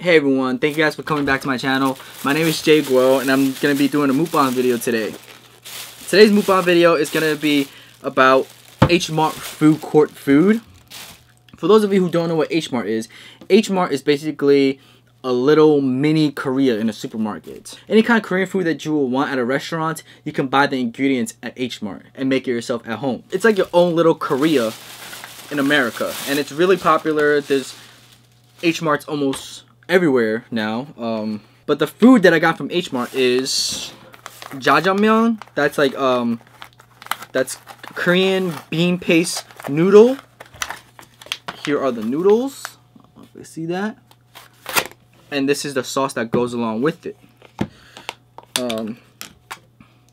Hey everyone, thank you guys for coming back to my channel. My name is JayGuo and I'm going to be doing a mukbang video today. Today's mukbang video is going to be about H-Mart food court food. For those of you who don't know what H-Mart is basically a little mini Korea in a supermarket. Any kind of Korean food that you will want at a restaurant, you can buy the ingredients at H-Mart and make it yourself at home. It's like your own little Korea in America, and it's really popular. There's H-Marts almost everywhere now. But the food that I got from H-Mart is Jajamyeon. That's like that's Korean bean paste noodle. Here are the noodles. I don't know if you see that. And this is the sauce that goes along with it.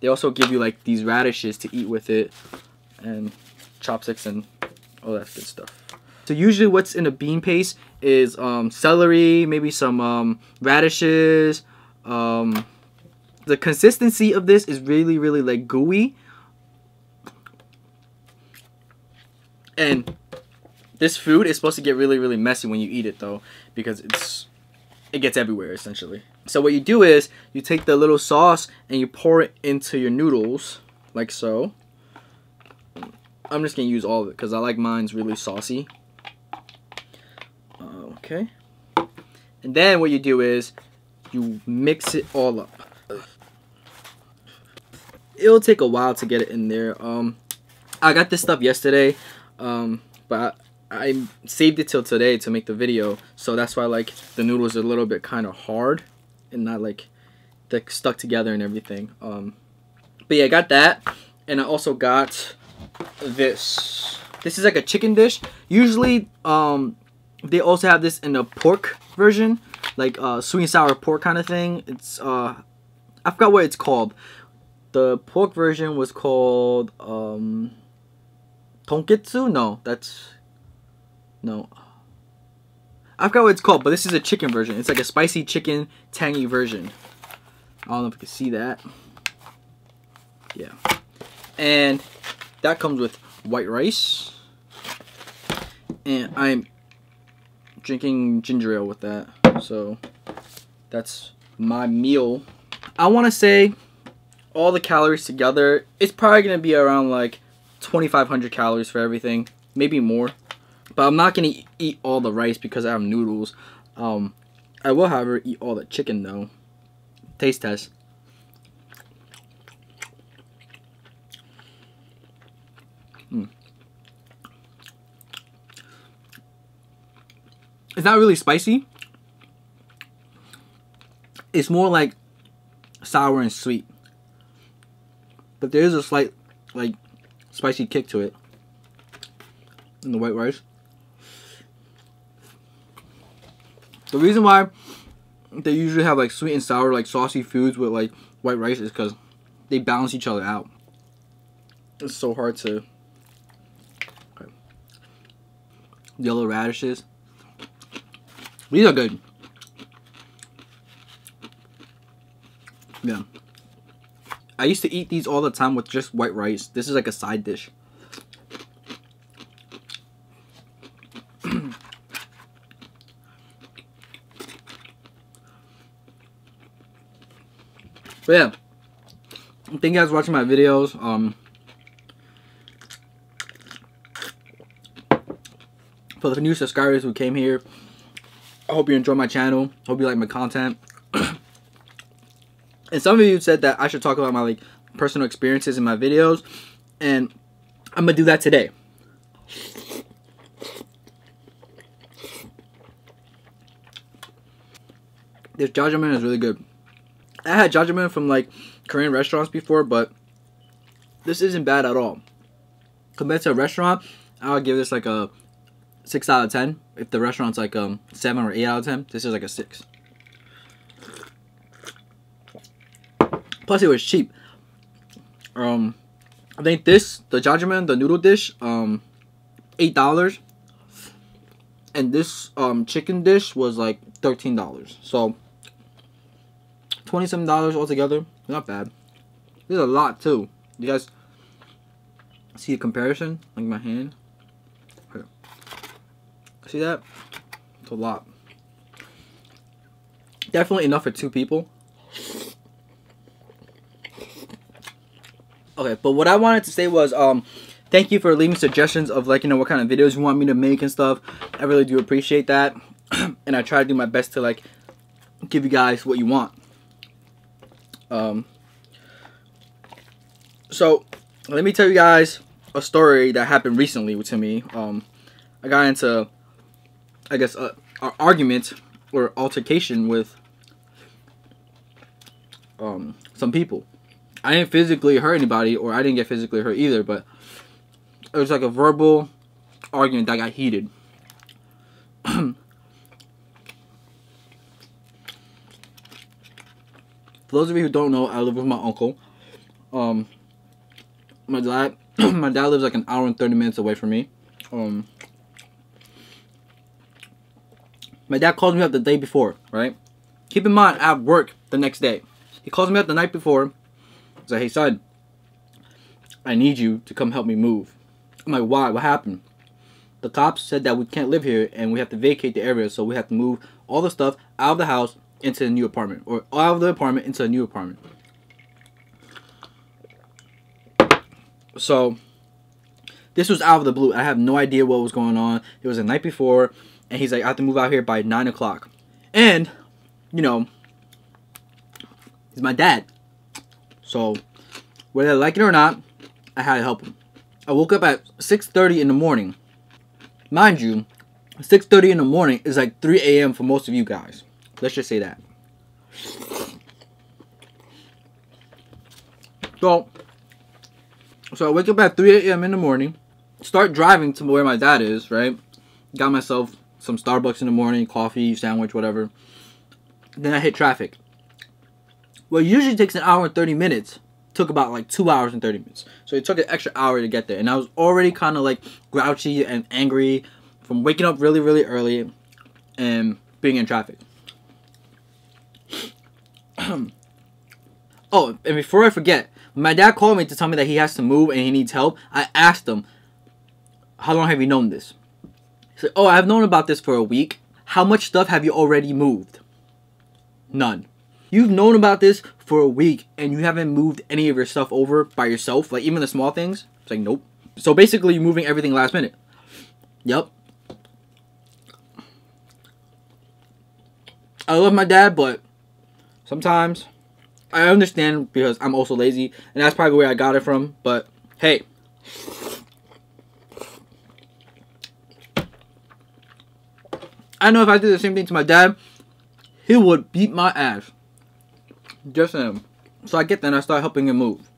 They also give you like these radishes to eat with it, and chopsticks and all that good stuff. So usually what's in a bean paste is celery, maybe some radishes. The consistency of this is really like gooey. And this food is supposed to get really messy when you eat it though, because it gets everywhere essentially. So what you do is you take the little sauce and you pour it into your noodles like so. I'm just gonna use all of it because I like mine's really saucy. Okay. And then what you do is you mix it all up. It'll take a while to get it in there. I got this stuff yesterday, but I saved it till today to make the video, so that's why like the noodles are a little bit kind of hard and not like they're stuck together and everything. But yeah, I got that, and I also got this. This is like a chicken dish. Usually, they also have this in a pork version, like sweet and sour pork kind of thing. It's I forgot what it's called. The pork version was called tonketsu. No, I forgot what it's called, but this is a chicken version. It's like a spicy chicken, tangy version. I don't know if you can see that. Yeah, and that comes with white rice, and I'm drinking ginger ale with that. So that's my meal. I want to say all the calories together, it's probably gonna be around like 2,500 calories for everything, maybe more. But I'm not gonna eat all the rice because I have noodles. I will, however, eat all the chicken though. Taste test. It's not really spicy. It's more like sour and sweet. But there is a slight like spicy kick to it in the white rice. The reason why they usually have like sweet and sour, like saucy foods with like white rice is because they balance each other out. It's so hard to. Okay. Yellow radishes. These are good. Yeah. I used to eat these all the time with just white rice. This is like a side dish. But yeah, thank you guys for watching my videos. For the new subscribers who came here, I hope you enjoy my channel. Hope you like my content. And some of you said that I should talk about my like personal experiences in my videos, and I'm gonna do that today. This Jajamyeon is really good. I had Jajamyeon from like Korean restaurants before, but this isn't bad at all. Compared to a restaurant, I would give this like a 6 out of 10. If the restaurant's like 7 or 8 out of 10, this is like a 6. Plus it was cheap. I think this, the Jajamyeon, the noodle dish, $8. And this chicken dish was like $13. So $27 altogether. Not bad. There's a lot too. You guys see a comparison? Like my hand. Okay. See that? It's a lot. Definitely enough for 2 people. Okay, but what I wanted to say was, thank you for leaving suggestions of, like, you know, what kind of videos you want me to make and stuff. I really do appreciate that. And I try to do my best to, like, give you guys what you want. So, let me tell you guys a story that happened recently to me. I got into, I guess, an argument or altercation with some people. I didn't physically hurt anybody, or I didn't get physically hurt either, but it was like a verbal argument that got heated. For those of you who don't know, I live with my uncle. My dad lives like an hour and 30 minutes away from me. My dad calls me up the day before, right? Keep in mind, I have work the next day. He calls me up the night before. He's like, hey son, I need you to come help me move. I'm like, why? What happened? The cops said that we can't live here and we have to vacate the area, so we have to move all the stuff out of the house into the new apartment, or out of the apartment into a new apartment. So this was out of the blue. I have no idea what was going on. It was the night before, and he's like, I have to move out here by 9 o'clock. And, you know, he's my dad. So, whether I like it or not, I had to help him. I woke up at 6:30 in the morning. Mind you, 6:30 in the morning is like 3 a.m. for most of you guys. Let's just say that. So I wake up at 3 a.m. in the morning, start driving to where my dad is, right? Got myself some Starbucks in the morning, coffee, sandwich, whatever. Then I hit traffic. Well, it usually takes an hour and 30 minutes. Took about like 2 hours and 30 minutes. So it took an extra hour to get there. And I was already kind of like grouchy and angry from waking up really, really early and being in traffic. Oh, and before I forget, when my dad called me to tell me that he has to move and he needs help, I asked him, how long have you known this? He said, oh, I've known about this for a week. How much stuff have you already moved? None. You've known about this for a week and you haven't moved any of your stuff over by yourself, like even the small things? It's like, nope. So basically you're moving everything last minute. Yep. I love my dad, but sometimes I understand because I'm also lazy, and that's probably where I got it from, but hey. I know if I did the same thing to my dad, he would beat my ass. Just him. So I get that and I start helping him move.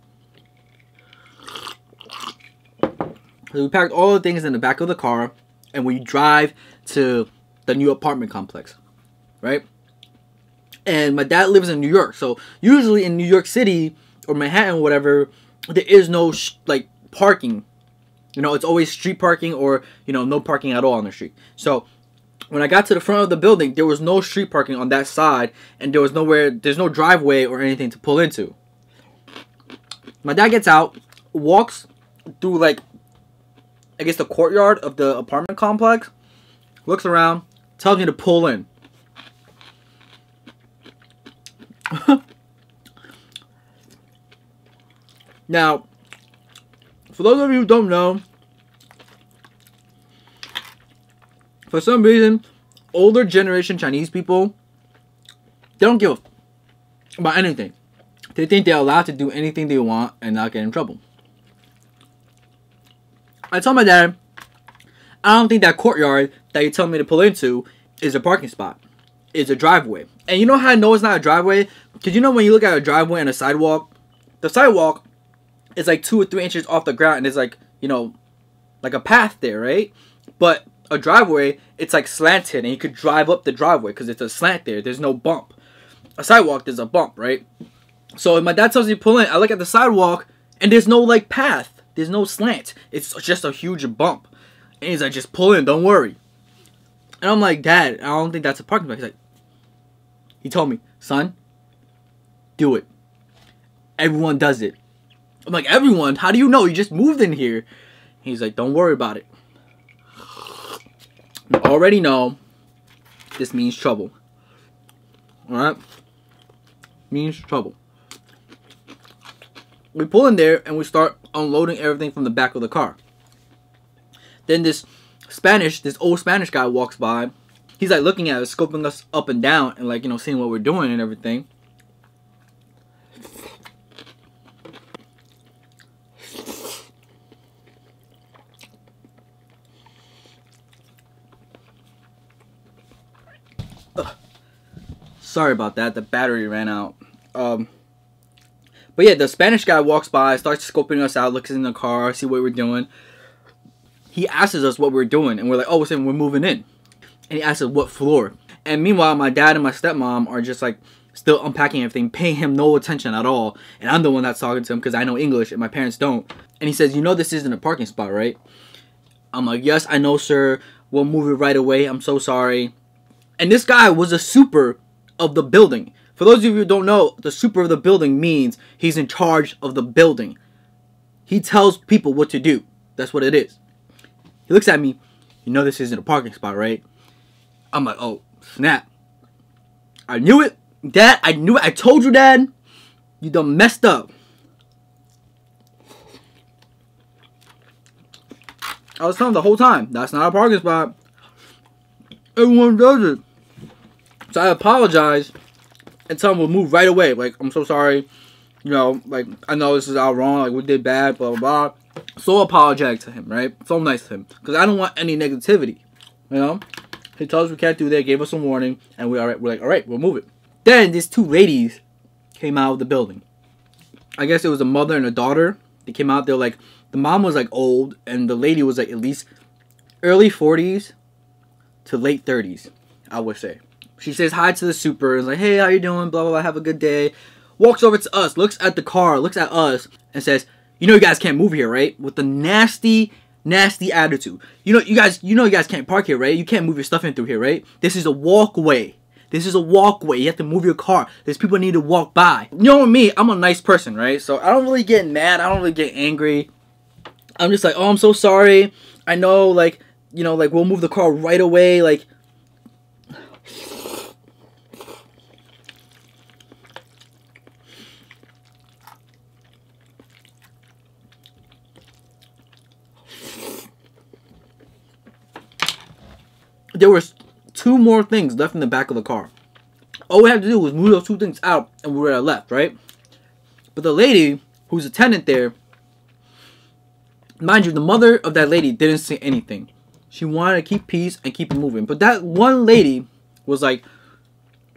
So we packed all the things in the back of the car, and we drive to the new apartment complex, right? And my dad lives in New York, so usually in New York City or Manhattan, whatever, there is no like parking. You know, it's always street parking or, you know, no parking at all on the street. So when I got to the front of the building, there was no street parking on that side, and there's no driveway or anything to pull into. My dad gets out, walks through, like, I guess the courtyard of the apartment complex, looks around, tells me to pull in. Now, for those of you who don't know, for some reason, older generation Chinese people, they don't give a about anything. They think they're allowed to do anything they want and not get in trouble. I told my dad, I don't think that courtyard that you tell me to pull into is a parking spot. It's a driveway. And you know how I know it's not a driveway? Because you know when you look at a driveway and a sidewalk, the sidewalk is like 2 or 3 inches off the ground and there's like, you know, like a path there, right? But a driveway, it's like slanted and you could drive up the driveway because it's a slant there. There's no bump. A sidewalk, there's a bump, right? So if my dad tells me to pull in, I look at the sidewalk and there's no like path. There's no slant. It's just a huge bump. And he's like, just pull in, don't worry. And I'm like, Dad, I don't think that's a parking spot. He's like, he told me, son, do it. Everyone does it. I'm like, everyone? How do you know? You just moved in here. He's like, don't worry about it. You already know this means trouble. Alright? Means trouble. We pull in there and we start unloading everything from the back of the car. Then this old Spanish guy walks by. He's like looking at us, scoping us up and down, and like, you know, seeing what we're doing and everything. Ugh. Sorry about that. The battery ran out. But yeah, the Spanish guy walks by, starts scoping us out, looks in the car, see what we're doing. He asks us what we're doing, and we're like, oh, we're moving in. And he asks us what floor. And meanwhile, my dad and my stepmom are just like still unpacking everything, paying him no attention at all. And I'm the one that's talking to him because I know English and my parents don't. And he says, you know this isn't a parking spot, right? I'm like, yes, I know, sir. We'll move it right away. I'm so sorry. And this guy was a super of the building. For those of you who don't know, the super of the building means he's in charge of the building. He tells people what to do. That's what it is. He looks at me. You know this isn't a parking spot, right? I'm like, oh, snap. I knew it. Dad, I knew it. I told you, Dad. You done messed up. I was telling him the whole time, that's not a parking spot. Everyone does it. So I apologize and tell him we'll move right away. Like, I'm so sorry. You know, like, I know this is all wrong. Like, we did bad, blah, blah, blah. So apologetic to him, right? So nice to him. Because I don't want any negativity. You know? He told us we can't do that, gave us a warning, and we're like, alright, we'll move it. Then these two ladies came out of the building. I guess it was a mother and a daughter. They came out, they're like, the mom was like old, and the lady was like at least early 40s to late 30s, I would say. She says hi to the super, and is like, hey, how you doing? Blah, blah, blah, have a good day. Walks over to us, looks at the car, looks at us, and says, you know you guys can't move here, right? With the nasty attitude. You know you guys can't park here, right? You can't move your stuff in through here, right? This is a walkway. This is a walkway. You have to move your car. There's people need to walk by. You know me, I'm a nice person, right? So I don't really get mad. I don't really get angry. I'm just like, oh, I'm so sorry. I know, like, you know, like, we'll move the car right away. Like, there was 2 more things left in the back of the car. All we had to do was move those 2 things out, and we were left, right? But the lady who's a tenant there, mind you, the mother of that lady didn't say anything. She wanted to keep peace and keep it moving. But that one lady was like,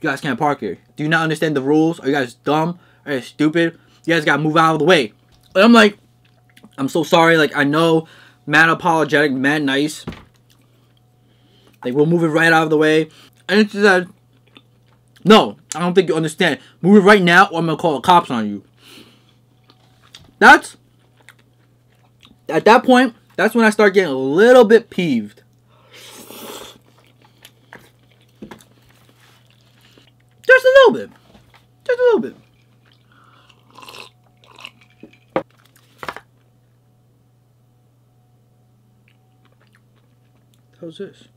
you guys can't park here. Do you not understand the rules? Are you guys dumb? Are you stupid? You guys gotta move out of the way. And I'm like, I'm so sorry. Like, I know, mad apologetic, mad nice. Like, we'll move it right out of the way. And she said, no, I don't think you understand. Move it right now or I'm gonna call the cops on you. At that point, that's when I start getting a little bit peeved. Just a little bit. Just a little bit. How's this?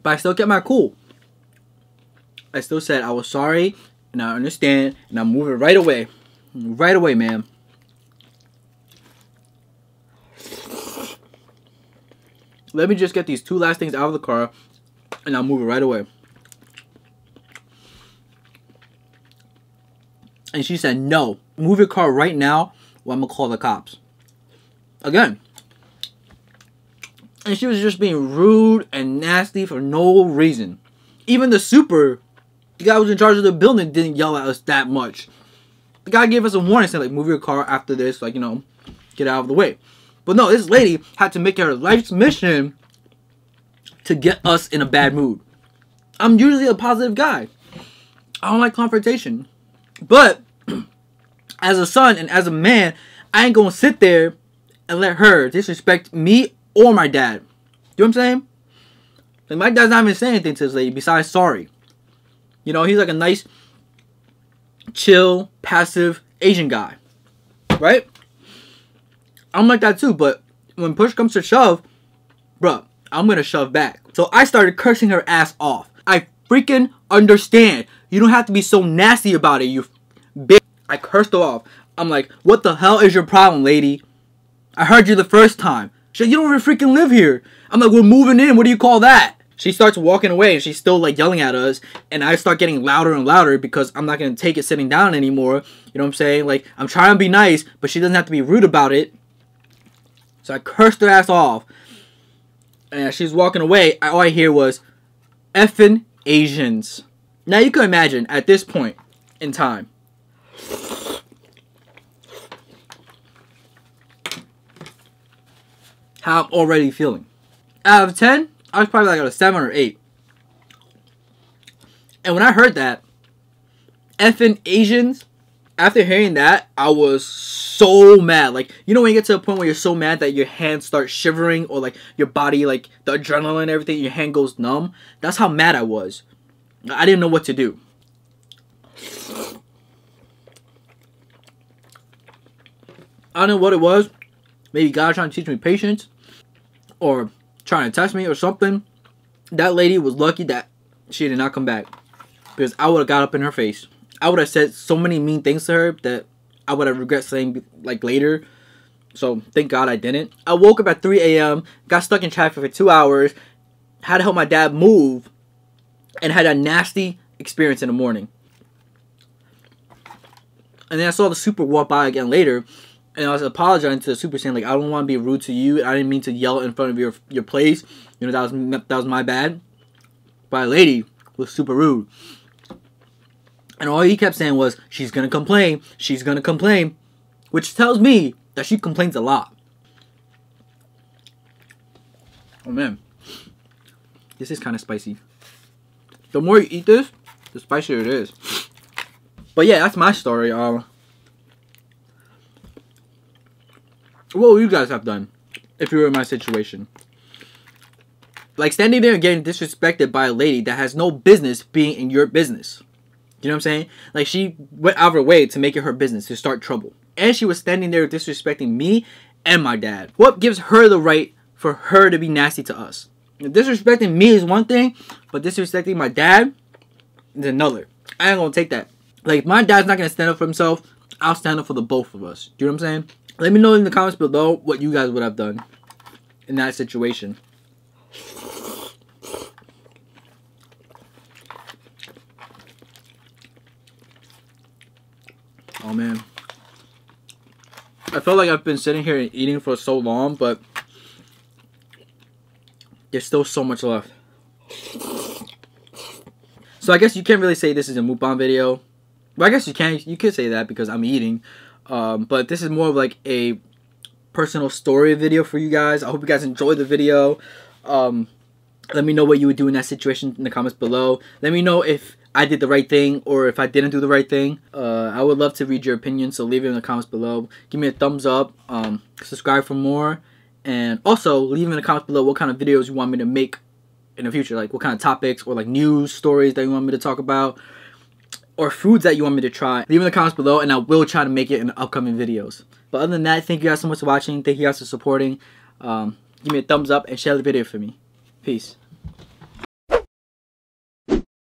But I still kept my cool. I still said I was sorry, and I understand, and I'm moving right away. Right away, man. Let me just get these 2 last things out of the car, and I'll move it right away. And she said, no, move your car right now, or I'm going to call the cops. Again. And she was just being rude and nasty for no reason. Even the super, the guy who was in charge of the building, didn't yell at us that much. The guy gave us a warning, saying, like, move your car after this, like, you know, get out of the way. But no, this lady had to make it her life's mission to get us in a bad mood. I'm usually a positive guy. I don't like confrontation. But, as a son and as a man, I ain't gonna sit there and let her disrespect me or my dad. You know what I'm saying? Like, my dad's not even saying anything to this lady besides sorry. You know, he's like a nice, chill, passive Asian guy. Right? I'm like that too, but when push comes to shove, bruh, I'm gonna shove back. So I started cursing her ass off. I freaking understand. You don't have to be so nasty about it, you bitch. I cursed her off. I'm like, what the hell is your problem, lady? I heard you the first time. She said, you don't even freaking live here. I'm like, we're moving in. What do you call that? She starts walking away and she's still like yelling at us. And I start getting louder and louder because I'm not going to take it sitting down anymore. You know what I'm saying? Like, I'm trying to be nice, but she doesn't have to be rude about it. So I cursed her ass off. And as she's walking away, all I hear was, effing Asians. Now you can imagine at this point in time, how I'm already feeling. Out of 10, I was probably like at a 7 or 8. And when I heard that, effing Asians, after hearing that, I was so mad. Like, you know when you get to a point where you're so mad that your hands start shivering, or like your body, like the adrenaline and everything, your hand goes numb? That's how mad I was. I didn't know what to do. I don't know what it was. Maybe God trying to teach me patience, or trying to test me or something. That lady was lucky that she did not come back, because I would have got up in her face. I would have said so many mean things to her that I would have regret saying like later. So thank God I didn't. I woke up at 3 a.m. got stuck in traffic for 2 hours, had to help my dad move, and had a nasty experience in the morning. And then I saw the super walk by again later, and I was apologizing to the super, saying like, I don't want to be rude to you. I didn't mean to yell in front of your place. You know, that was my bad. But a lady was super rude. And all he kept saying was, she's going to complain. She's going to complain. Which tells me that she complains a lot. Oh man. This is kind of spicy. The more you eat this, the spicier it is. But yeah, that's my story. What would you guys have done if you were in my situation? Like standing there and getting disrespected by a lady that has no business being in your business. You know what I'm saying? Like, she went out of her way to make it her business, to start trouble. And she was standing there disrespecting me and my dad. What gives her the right for her to be nasty to us? Disrespecting me is one thing, but disrespecting my dad is another. I ain't gonna take that. Like, if my dad's not gonna stand up for himself, I'll stand up for the both of us. Do you know what I'm saying? Let me know in the comments below what you guys would have done in that situation. Oh man. I feel like I've been sitting here and eating for so long, but there's still so much left. So I guess you can't really say this is a mukbang video. Well, I guess you can. You could say that because I'm eating. But this is more of like a personal story video for you guys. I hope you guys enjoyed the video. Let me know what you would do in that situation in the comments below. Let me know if I did the right thing or if I didn't do the right thing. I would love to read your opinion, so leave it in the comments below. Give me a thumbs up. Subscribe for more. And also, leave in the comments below what kind of videos you want me to make in the future. Like, what kind of topics or like news stories that you want me to talk about. Or foods that you want me to try. Leave in the comments below and I will try to make it in upcoming videos. But other than that, thank you guys so much for watching. Thank you guys for supporting. Give me a thumbs up and share the video for me. Peace.